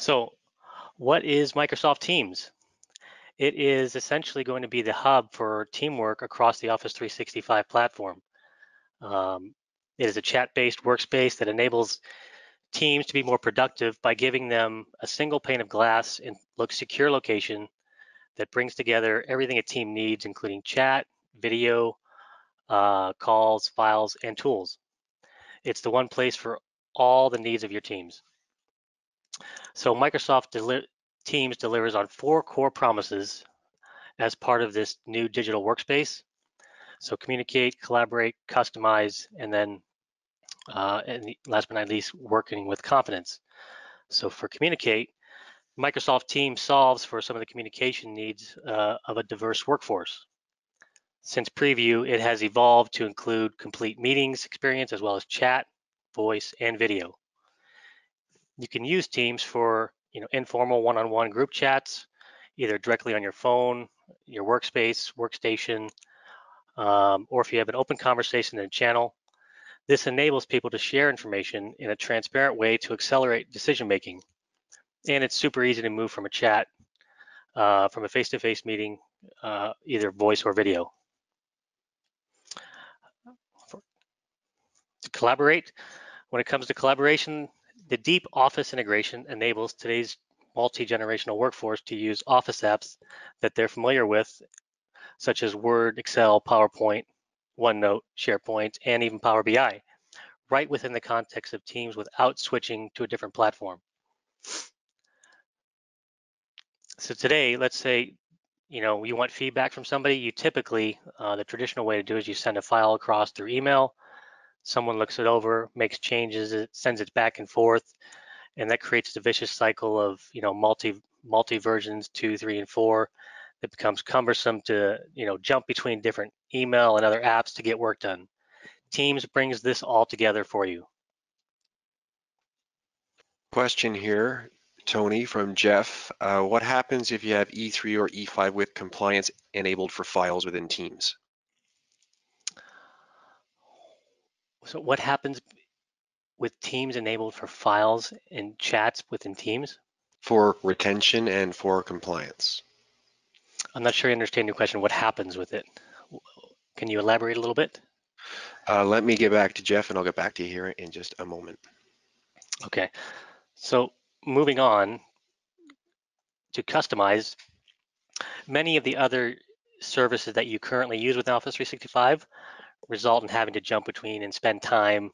So what is Microsoft Teams? It is essentially going to be the hub for teamwork across the Office 365 platform. It is a chat-based workspace that enables teams to be more productive by giving them a single pane of glass and secure location that brings together everything a team needs, including chat, video, calls, files, and tools. It's the one place for all the needs of your teams. So Microsoft Teams delivers on 4 core promises as part of this new digital workspace. So communicate, collaborate, customize, and then and last but not least, working with confidence. So for communicate, Microsoft Teams solves for some of the communication needs of a diverse workforce. Since preview, it has evolved to include complete meetings experience as well as chat, voice, and video. You can use Teams for informal one-on-one group chats, either directly on your phone, your workspace, workstation, or if you have an open conversation in a channel. This enables people to share information in a transparent way to accelerate decision making. And it's super easy to move from a chat, from a face-to-face meeting, either voice or video. To collaborate, when it comes to collaboration, the deep Office integration enables today's multi-generational workforce to use Office apps that they're familiar with, such as Word, Excel, PowerPoint, OneNote, SharePoint, and even Power BI, right within the context of Teams without switching to a different platform. So today, let's say you want feedback from somebody. You typically, the traditional way to do it is you send a file across through email. Someone looks it over, makes changes, it sends it back and forth, and that creates the vicious cycle of multi versions 2, 3, and 4. It becomes cumbersome to jump between different email and other apps to get work done. Teams brings this all together for you. Question here, Tony, from Jeff. What happens if you have E3 or E5 with compliance enabled for files within Teams? So what happens with Teams enabled for files and chats within Teams? For retention and for compliance. I'm not sure I understand your question. What happens with it? Can you elaborate a little bit? Let me get back to Jeff and I'll get back to you here in just a moment. Okay, so moving on to customize, many of the other services that you currently use with Office 365 result in having to jump between and spend time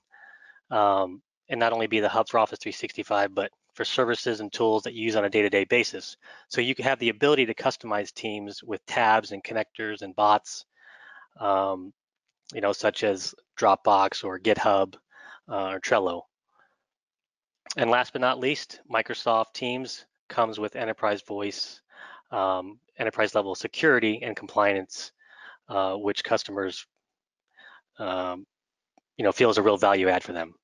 and not only be the hub for Office 365, but for services and tools that you use on a day-to-day basis. So you can have the ability to customize Teams with tabs and connectors and bots, such as Dropbox or GitHub or Trello. And last but not least, Microsoft Teams comes with enterprise voice, enterprise level security and compliance, which customers feel is a real value add for them.